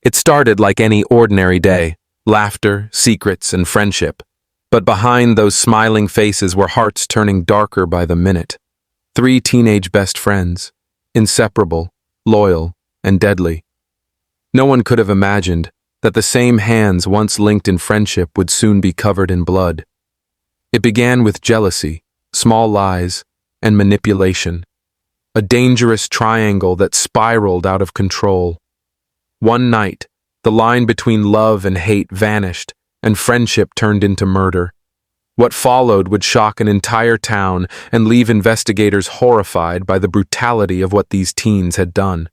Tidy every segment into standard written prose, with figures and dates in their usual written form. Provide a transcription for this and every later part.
It started like any ordinary day, laughter, secrets, and friendship. But behind those smiling faces were hearts turning darker by the minute. 3 teenage best friends, inseparable, loyal, and deadly. No one could have imagined that the same hands once linked in friendship would soon be covered in blood. It began with jealousy, small lies, and manipulation. A dangerous triangle that spiraled out of control. One night, the line between love and hate vanished, and friendship turned into murder. What followed would shock an entire town and leave investigators horrified by the brutality of what these teens had done.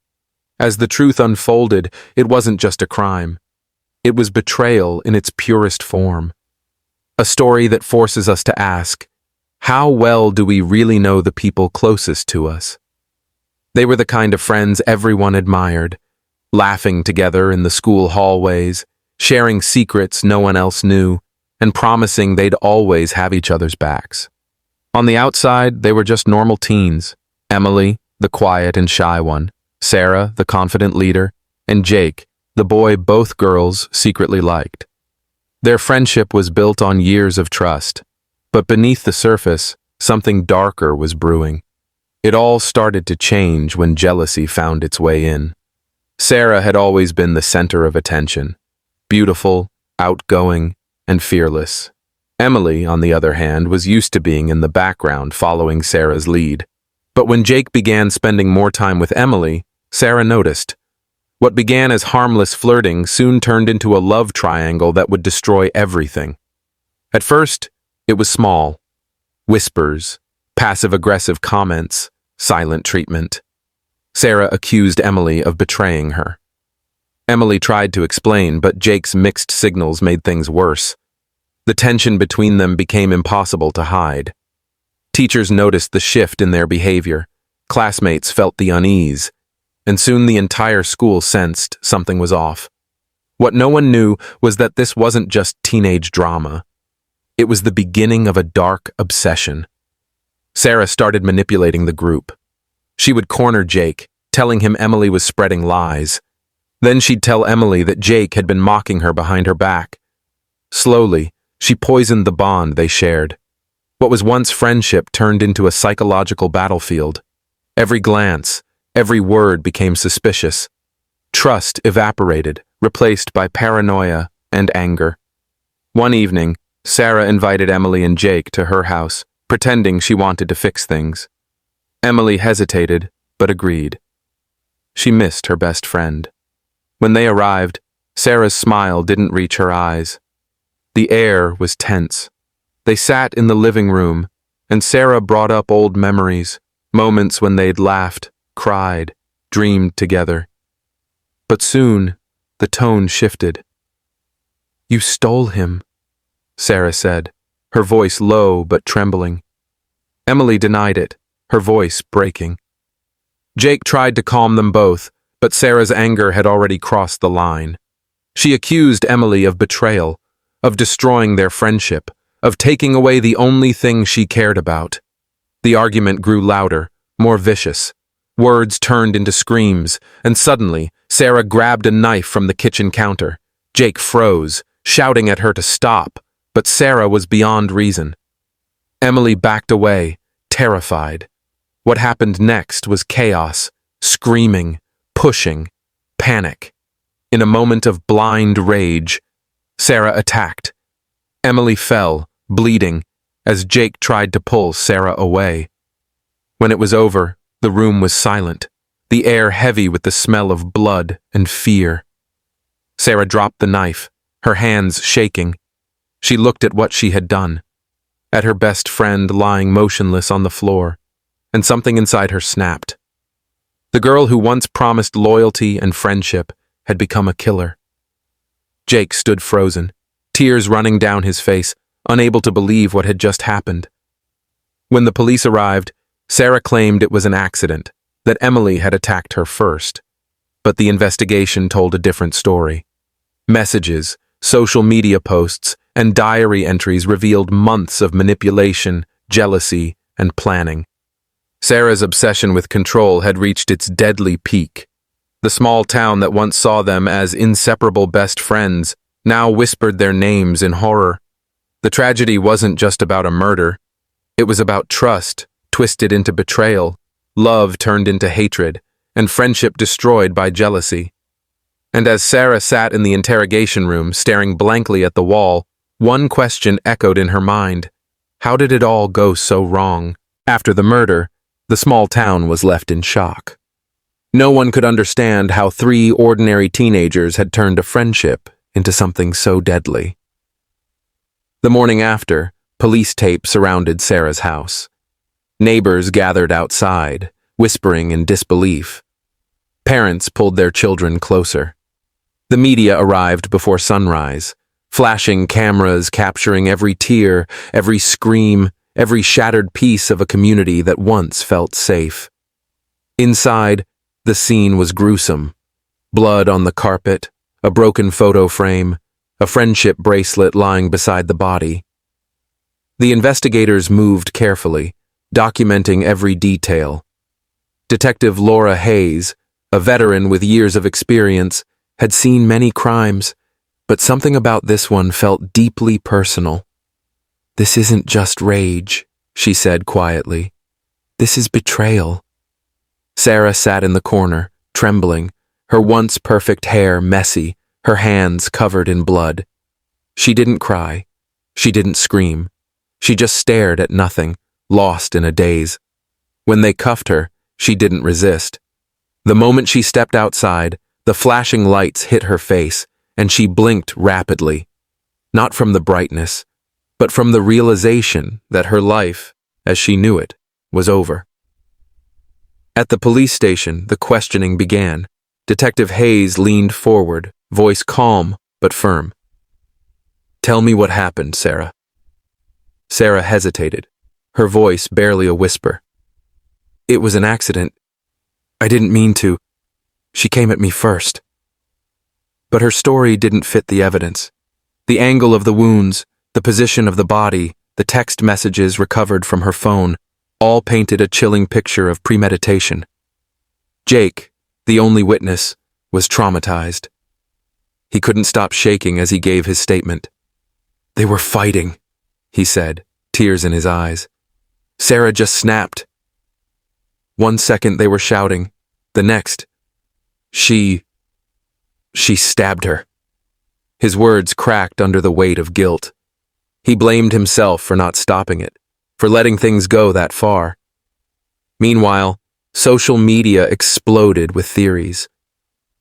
As the truth unfolded, it wasn't just a crime. It was betrayal in its purest form. A story that forces us to ask, how well do we really know the people closest to us? They were the kind of friends everyone admired, laughing together in the school hallways, sharing secrets no one else knew, and promising they'd always have each other's backs. On the outside, they were just normal teens. Emily, the quiet and shy one, Sarah, the confident leader, and Jake, the boy both girls secretly liked. Their friendship was built on years of trust, but beneath the surface, something darker was brewing. It all started to change when jealousy found its way in. Sarah had always been the center of attention, beautiful, outgoing, and fearless. Emily, on the other hand, was used to being in the background following Sarah's lead. But when Jake began spending more time with Emily, Sarah noticed. What began as harmless flirting soon turned into a love triangle that would destroy everything. At first, it was small. Whispers, passive-aggressive comments, silent treatment. Sarah accused Emily of betraying her. Emily tried to explain, but Jake's mixed signals made things worse. The tension between them became impossible to hide. Teachers noticed the shift in their behavior. Classmates felt the unease, and soon the entire school sensed something was off. What no one knew was that this wasn't just teenage drama. It was the beginning of a dark obsession. Sarah started manipulating the group. She would corner Jake, telling him Emily was spreading lies. Then she'd tell Emily that Jake had been mocking her behind her back. Slowly, she poisoned the bond they shared. What was once friendship turned into a psychological battlefield. Every glance, every word became suspicious. Trust evaporated, replaced by paranoia and anger. One evening, Sarah invited Emily and Jake to her house, pretending she wanted to fix things. Emily hesitated, but agreed. She missed her best friend. When they arrived, Sarah's smile didn't reach her eyes. The air was tense. They sat in the living room, and Sarah brought up old memories, moments when they'd laughed, cried, dreamed together. But soon, the tone shifted. "You stole him," Sarah said, her voice low but trembling. Emily denied it, her voice breaking. Jake tried to calm them both, but Sarah's anger had already crossed the line. She accused Emily of betrayal, of destroying their friendship, of taking away the only thing she cared about. The argument grew louder, more vicious. Words turned into screams, and suddenly, Sarah grabbed a knife from the kitchen counter. Jake froze, shouting at her to stop, but Sarah was beyond reason. Emily backed away, terrified. What happened next was chaos, screaming, pushing, panic. In a moment of blind rage, Sarah attacked. Emily fell, bleeding, as Jake tried to pull Sarah away. When it was over, the room was silent, the air heavy with the smell of blood and fear. Sarah dropped the knife, her hands shaking. She looked at what she had done, at her best friend lying motionless on the floor, and something inside her snapped. The girl who once promised loyalty and friendship had become a killer. Jake stood frozen, tears running down his face, unable to believe what had just happened. When the police arrived, Sarah claimed it was an accident, that Emily had attacked her first. But the investigation told a different story. Messages, social media posts, and diary entries revealed months of manipulation, jealousy, and planning. Sarah's obsession with control had reached its deadly peak. The small town that once saw them as inseparable best friends now whispered their names in horror. The tragedy wasn't just about a murder. It was about trust twisted into betrayal, love turned into hatred, and friendship destroyed by jealousy. And as Sarah sat in the interrogation room, staring blankly at the wall, one question echoed in her mind. How did it all go so wrong? After the murder, the small town was left in shock. No one could understand how three ordinary teenagers had turned a friendship into something so deadly. The morning after, police tape surrounded Sarah's house. Neighbors gathered outside, whispering in disbelief. Parents pulled their children closer. The media arrived before sunrise, flashing cameras capturing every tear, every scream, every shattered piece of a community that once felt safe. Inside, the scene was gruesome. Blood on the carpet, a broken photo frame, a friendship bracelet lying beside the body. The investigators moved carefully, documenting every detail. Detective Laura Hayes, a veteran with years of experience, had seen many crimes, but something about this one felt deeply personal. "This isn't just rage," she said quietly. "This is betrayal." Sarah sat in the corner, trembling, her once perfect hair messy, her hands covered in blood. She didn't cry. She didn't scream. She just stared at nothing, lost in a daze. When they cuffed her, she didn't resist. The moment she stepped outside, the flashing lights hit her face, and she blinked rapidly. Not from the brightness, but from the realization that her life, as she knew it, was over. At the police station, the questioning began. Detective Hayes leaned forward, voice calm but firm. "Tell me what happened, Sarah." Sarah hesitated, her voice barely a whisper. "It was an accident. I didn't mean to. She came at me first." But her story didn't fit the evidence. The angle of the wounds, the position of the body, the text messages recovered from her phone, all painted a chilling picture of premeditation. Jake, the only witness, was traumatized. He couldn't stop shaking as he gave his statement. "They were fighting," he said, tears in his eyes. Sarah just snapped. One second they were shouting, the next, She stabbed her. His words cracked under the weight of guilt. He blamed himself for not stopping it, for letting things go that far. Meanwhile, social media exploded with theories.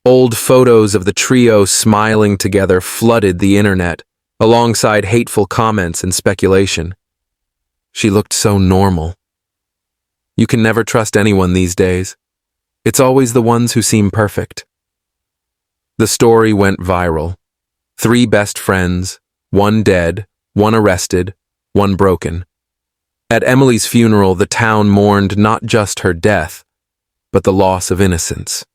Old photos of the trio smiling together flooded the internet, alongside hateful comments and speculation. She looked so normal. You can never trust anyone these days. It's always the ones who seem perfect. The story went viral. 3 best friends, 1 dead, 1 arrested, 1 broken. At Emily's funeral, the town mourned not just her death, but the loss of innocence.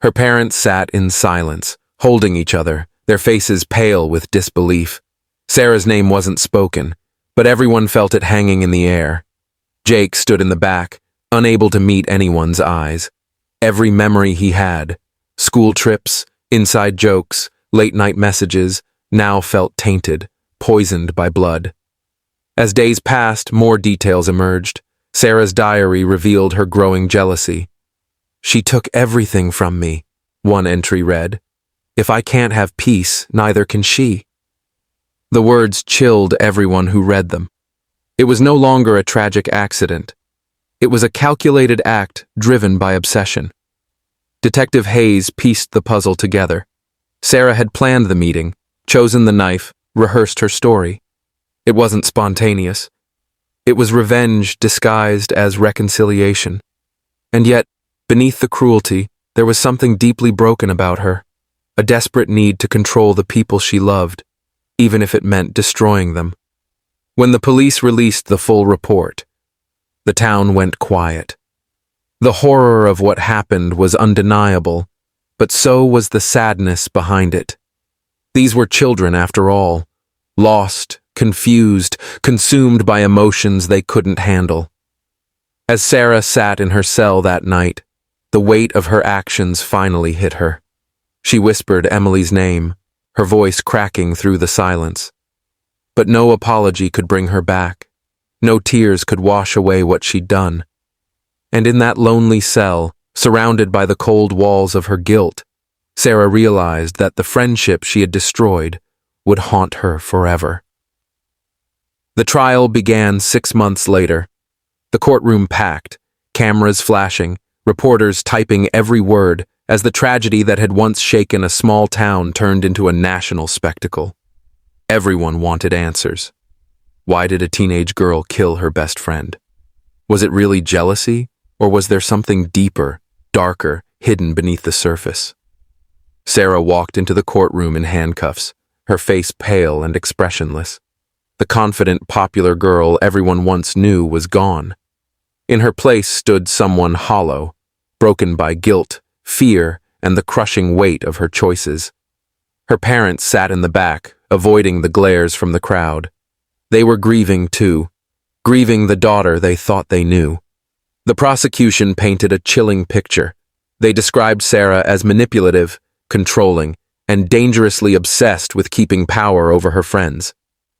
Her parents sat in silence, holding each other, their faces pale with disbelief. Sarah's name wasn't spoken, but everyone felt it hanging in the air. Jake stood in the back, unable to meet anyone's eyes. Every memory he had, school trips, inside jokes, late-night messages, now felt tainted, poisoned by blood. As days passed, more details emerged. Sarah's diary revealed her growing jealousy. "She took everything from me," one entry read. "If I can't have peace, neither can she." The words chilled everyone who read them. It was no longer a tragic accident. It was a calculated act driven by obsession. Detective Hayes pieced the puzzle together. Sarah had planned the meeting, chosen the knife, rehearsed her story. It wasn't spontaneous. It was revenge disguised as reconciliation. And yet, beneath the cruelty, there was something deeply broken about her, a desperate need to control the people she loved, even if it meant destroying them. When the police released the full report, the town went quiet. The horror of what happened was undeniable, but so was the sadness behind it. These were children, after all, lost, confused, consumed by emotions they couldn't handle. As Sarah sat in her cell that night, The weight of her actions finally hit her. She whispered Emily's name, her voice cracking through the silence. But no apology could bring her back. No tears could wash away what she'd done. And in that lonely cell, surrounded by the cold walls of her guilt, Sarah realized that the friendship she had destroyed would haunt her forever. The trial began 6 months later. The courtroom packed, cameras flashing, reporters typing every word as the tragedy that had once shaken a small town turned into a national spectacle. Everyone wanted answers. Why did a teenage girl kill her best friend? Was it really jealousy, or was there something deeper, darker, hidden beneath the surface? Sarah walked into the courtroom in handcuffs, her face pale and expressionless. The confident, popular girl everyone once knew was gone. In her place stood someone hollow, broken by guilt, fear, and the crushing weight of her choices. Her parents sat in the back, avoiding the glares from the crowd. They were grieving too, grieving the daughter they thought they knew. The prosecution painted a chilling picture. They described Sarah as manipulative, controlling, and dangerously obsessed with keeping power over her friends.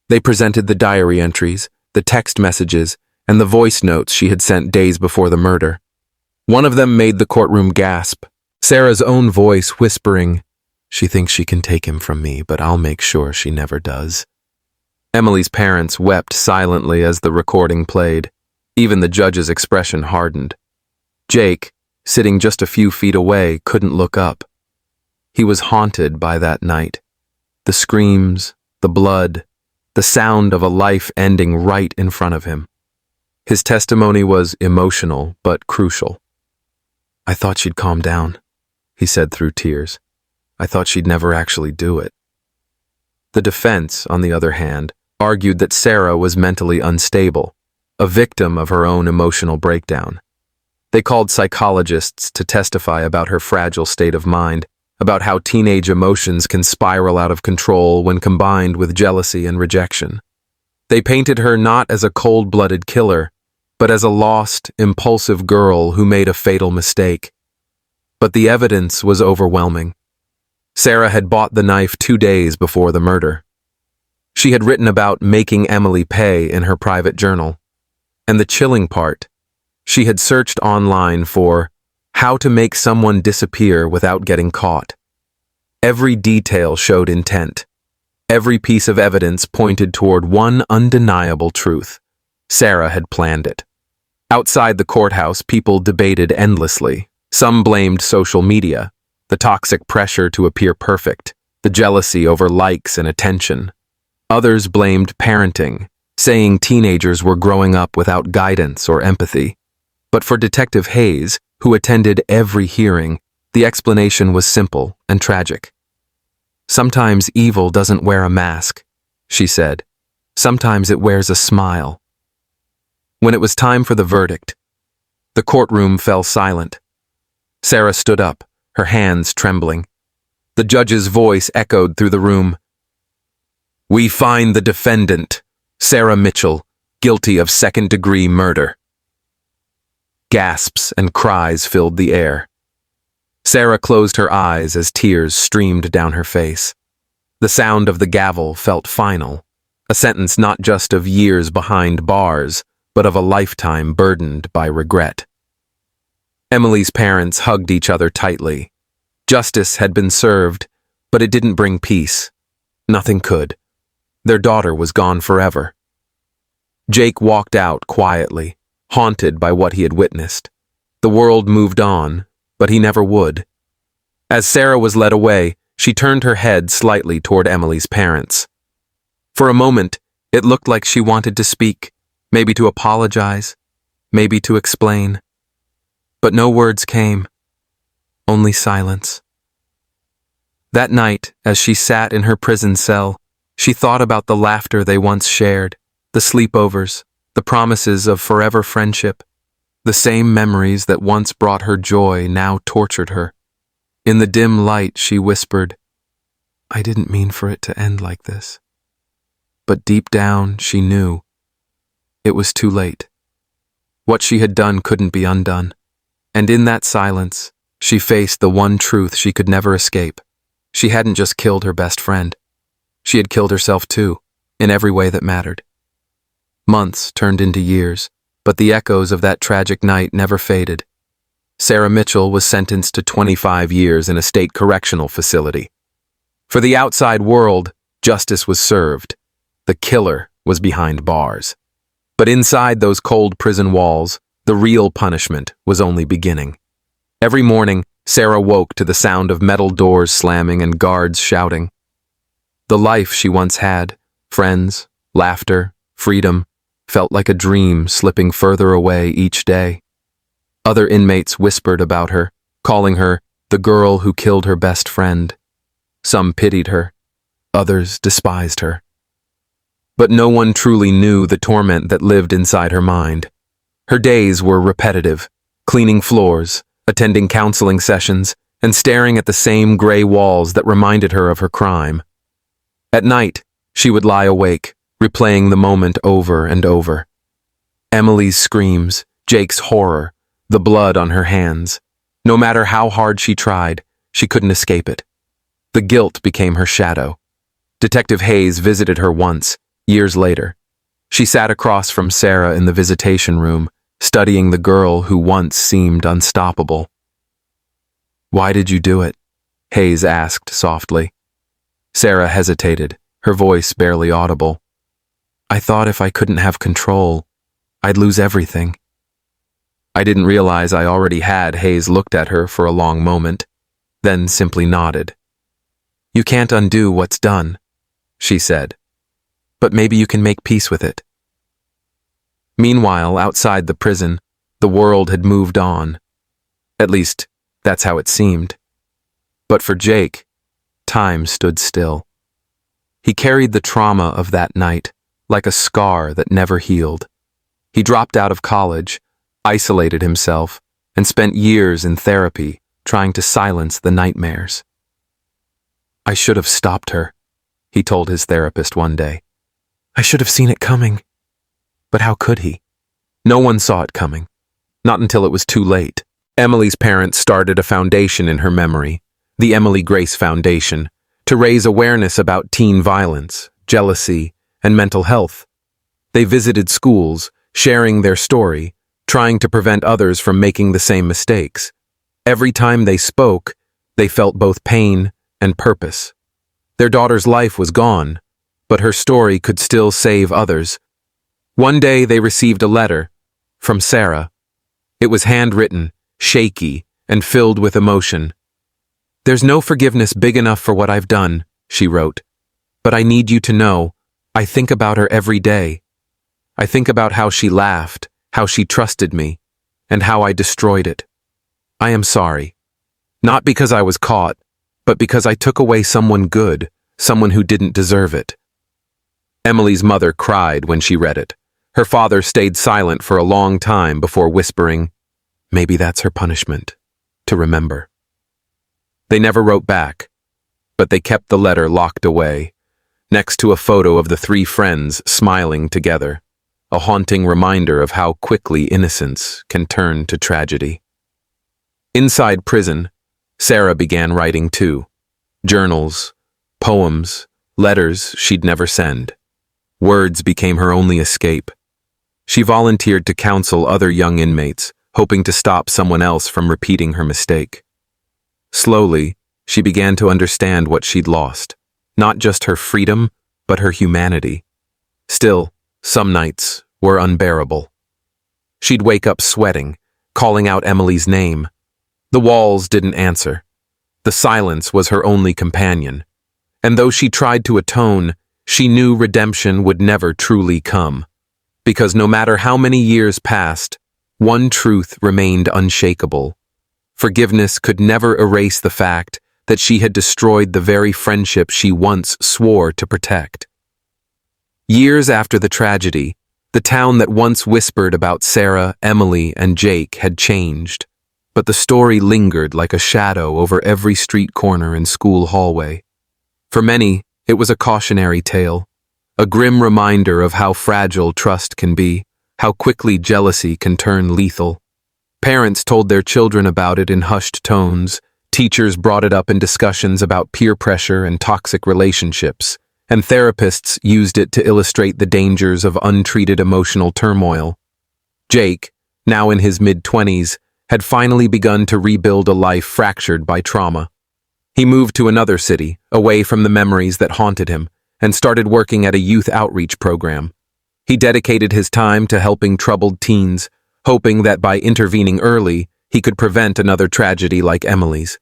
They presented the diary entries, the text messages, and the voice notes she had sent days before the murder. One of them made the courtroom gasp, Sarah's own voice whispering, "She thinks she can take him from me, but I'll make sure she never does." Emily's parents wept silently as the recording played. Even the judge's expression hardened. Jake, sitting just a few feet away, couldn't look up. He was haunted by that night. The screams, the blood, the sound of a life ending right in front of him. His testimony was emotional but crucial. "I thought she'd calm down," he said through tears. "I thought she'd never actually do it." The defense, on the other hand, argued that Sarah was mentally unstable, a victim of her own emotional breakdown. They called psychologists to testify about her fragile state of mind, about how teenage emotions can spiral out of control when combined with jealousy and rejection. They painted her not as a cold-blooded killer, but as a lost, impulsive girl who made a fatal mistake. But the evidence was overwhelming. Sarah had bought the knife 2 days before the murder. She had written about making Emily pay in her private journal. And the chilling part, she had searched online for how to make someone disappear without getting caught. Every detail showed intent. Every piece of evidence pointed toward one undeniable truth. Sarah had planned it. Outside the courthouse, people debated endlessly. Some blamed social media, the toxic pressure to appear perfect, the jealousy over likes and attention. Others blamed parenting, saying teenagers were growing up without guidance or empathy. But for Detective Hayes, who attended every hearing, the explanation was simple and tragic. "Sometimes evil doesn't wear a mask," she said. "Sometimes it wears a smile." When it was time for the verdict, the courtroom fell silent. Sarah stood up, her hands trembling. The judge's voice echoed through the room. "We find the defendant, Sarah Mitchell, guilty of second-degree murder." Gasps and cries filled the air. Sarah closed her eyes as tears streamed down her face. The sound of the gavel felt final, a sentence not just of years behind bars, but of a lifetime burdened by regret. Emily's parents hugged each other tightly. Justice had been served, but it didn't bring peace. Nothing could. Their daughter was gone forever. Jake walked out quietly, haunted by what he had witnessed. The world moved on, but he never would. As Sarah was led away, she turned her head slightly toward Emily's parents. For a moment, it looked like she wanted to speak, maybe to apologize, maybe to explain. But no words came, only silence. That night, as she sat in her prison cell, she thought about the laughter they once shared, the sleepovers, the promises of forever friendship. The same memories that once brought her joy now tortured her. In the dim light, she whispered, "I didn't mean for it to end like this." But deep down, she knew. It was too late. What she had done couldn't be undone. And in that silence, she faced the one truth she could never escape. She hadn't just killed her best friend. She had killed herself too, in every way that mattered. Months turned into years, but the echoes of that tragic night never faded. Sarah Mitchell was sentenced to 25 years in a state correctional facility. For the outside world, justice was served. The killer was behind bars. But inside those cold prison walls, the real punishment was only beginning. Every morning, Sarah woke to the sound of metal doors slamming and guards shouting. The life she once had, friends, laughter, freedom, felt like a dream slipping further away each day. Other inmates whispered about her, calling her the girl who killed her best friend. Some pitied her, others despised her. But no one truly knew the torment that lived inside her mind. Her days were repetitive, cleaning floors, attending counseling sessions, and staring at the same gray walls that reminded her of her crime. At night, she would lie awake, replaying the moment over and over. Emily's screams, Jake's horror, the blood on her hands. No matter how hard she tried, she couldn't escape it. The guilt became her shadow. Detective Hayes visited her once, years later. She sat across from Sarah in the visitation room, studying the girl who once seemed unstoppable. "Why did you do it?" Hayes asked softly. Sarah hesitated, her voice barely audible. "I thought if I couldn't have control, I'd lose everything." I didn't realize I already had. Hayes looked at her for a long moment, then simply nodded. "You can't undo what's done," she said. "But maybe you can make peace with it." Meanwhile, outside the prison, the world had moved on. At least, that's how it seemed. But for Jake, time stood still. He carried the trauma of that night, like a scar that never healed. He dropped out of college, isolated himself, and spent years in therapy trying to silence the nightmares. "I should have stopped her," he told his therapist one day. "I should have seen it coming." But how could he? No one saw it coming. Not until it was too late. Emily's parents started a foundation in her memory, the Emily Grace Foundation, to raise awareness about teen violence, jealousy, and mental health. They visited schools, sharing their story, trying to prevent others from making the same mistakes. Every time they spoke, they felt both pain and purpose. Their daughter's life was gone, but her story could still save others. One day they received a letter from Sarah. It was handwritten, shaky, and filled with emotion. "There's no forgiveness big enough for what I've done," she wrote. "But I need you to know, I think about her every day. I think about how she laughed, how she trusted me, and how I destroyed it. I am sorry. Not because I was caught, but because I took away someone good, someone who didn't deserve it." Emily's mother cried when she read it. Her father stayed silent for a long time before whispering, "Maybe that's her punishment, to remember." They never wrote back, but they kept the letter locked away, next to a photo of the three friends smiling together, a haunting reminder of how quickly innocence can turn to tragedy. Inside prison, Sarah began writing too. Journals, poems, letters she'd never send. Words became her only escape. She volunteered to counsel other young inmates, hoping to stop someone else from repeating her mistake. Slowly, she began to understand what she'd lost, not just her freedom, but her humanity. Still, some nights were unbearable. She'd wake up sweating, calling out Emily's name. The walls didn't answer. The silence was her only companion. And though she tried to atone, she knew redemption would never truly come. Because no matter how many years passed, one truth remained unshakable. Forgiveness could never erase the fact that she had destroyed the very friendship she once swore to protect. Years after the tragedy, the town that once whispered about Sarah, Emily, and Jake had changed, but the story lingered like a shadow over every street corner and school hallway. For many, it was a cautionary tale, a grim reminder of how fragile trust can be, how quickly jealousy can turn lethal. Parents told their children about it in hushed tones, teachers brought it up in discussions about peer pressure and toxic relationships, and therapists used it to illustrate the dangers of untreated emotional turmoil. Jake, now in his mid-20s, had finally begun to rebuild a life fractured by trauma. He moved to another city, away from the memories that haunted him, and started working at a youth outreach program. He dedicated his time to helping troubled teens, hoping that by intervening early, he could prevent another tragedy like Emily's.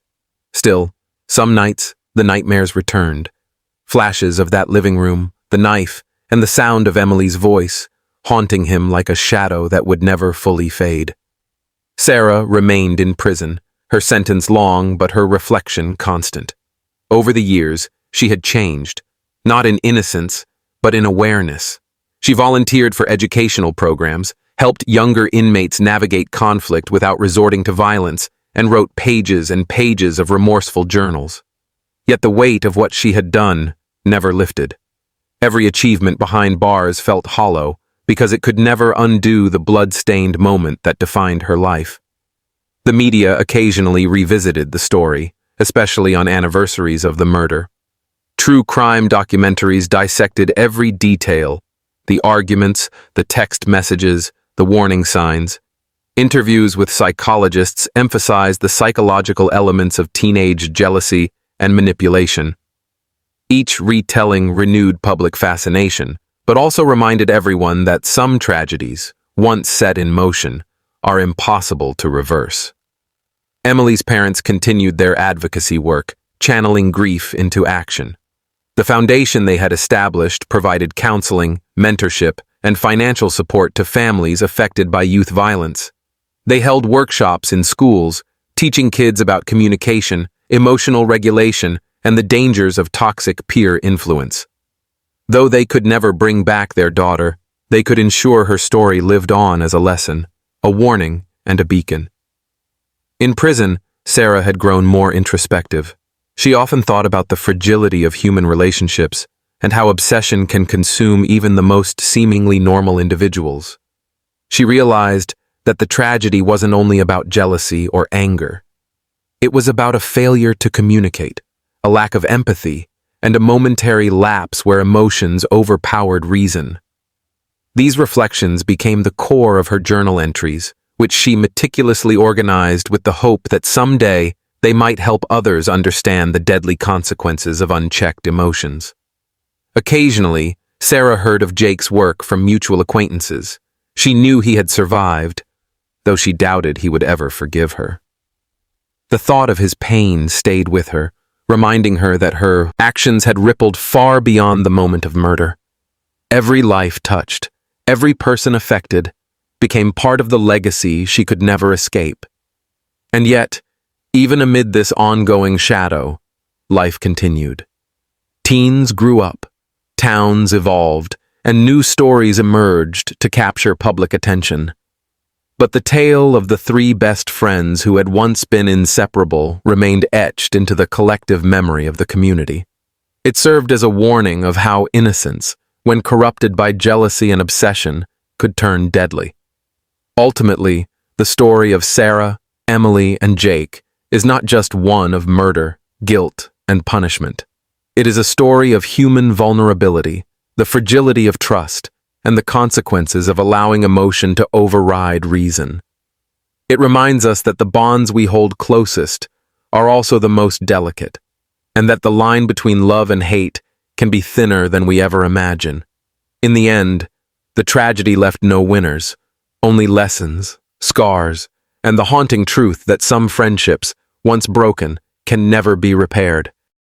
Still, some nights, the nightmares returned. Flashes of that living room, the knife, and the sound of Emily's voice, haunting him like a shadow that would never fully fade. Sarah remained in prison, her sentence long but her reflection constant. Over the years, she had changed, not in innocence, but in awareness. She volunteered for educational programs, helped younger inmates navigate conflict without resorting to violence, and wrote pages and pages of remorseful journals. Yet the weight of what she had done never lifted. Every achievement behind bars felt hollow, because it could never undo the blood-stained moment that defined her life. The media occasionally revisited the story, especially on anniversaries of the murder. True crime documentaries dissected every detail, the arguments, the text messages, the warning signs. Interviews with psychologists emphasized the psychological elements of teenage jealousy and manipulation. Each retelling renewed public fascination, but also reminded everyone that some tragedies, once set in motion, are impossible to reverse. Emily's parents continued their advocacy work, channeling grief into action. The foundation they had established provided counseling, mentorship, and financial support to families affected by youth violence. They held workshops in schools, teaching kids about communication, emotional regulation, and the dangers of toxic peer influence. Though they could never bring back their daughter, they could ensure her story lived on as a lesson, a warning, and a beacon. In prison, Sarah had grown more introspective. She often thought about the fragility of human relationships and how obsession can consume even the most seemingly normal individuals. She realized that the tragedy wasn't only about jealousy or anger. It was about a failure to communicate, a lack of empathy, and a momentary lapse where emotions overpowered reason. These reflections became the core of her journal entries, which she meticulously organized with the hope that someday they might help others understand the deadly consequences of unchecked emotions. Occasionally, Sarah heard of Jake's work from mutual acquaintances. She knew he had survived, though she doubted he would ever forgive her. The thought of his pain stayed with her, reminding her that her actions had rippled far beyond the moment of murder. Every life touched, every person affected, became part of the legacy she could never escape. And yet, even amid this ongoing shadow, life continued. Teens grew up, towns evolved, and new stories emerged to capture public attention. But the tale of the three best friends who had once been inseparable remained etched into the collective memory of the community. It served as a warning of how innocence, when corrupted by jealousy and obsession, could turn deadly. Ultimately, the story of Sarah, Emily, and Jake is not just one of murder, guilt, and punishment. It is a story of human vulnerability, the fragility of trust, and the consequences of allowing emotion to override reason. It reminds us that the bonds we hold closest are also the most delicate, and that the line between love and hate can be thinner than we ever imagine. In the end, the tragedy left no winners, only lessons, scars, and the haunting truth that some friendships, once broken, can never be repaired.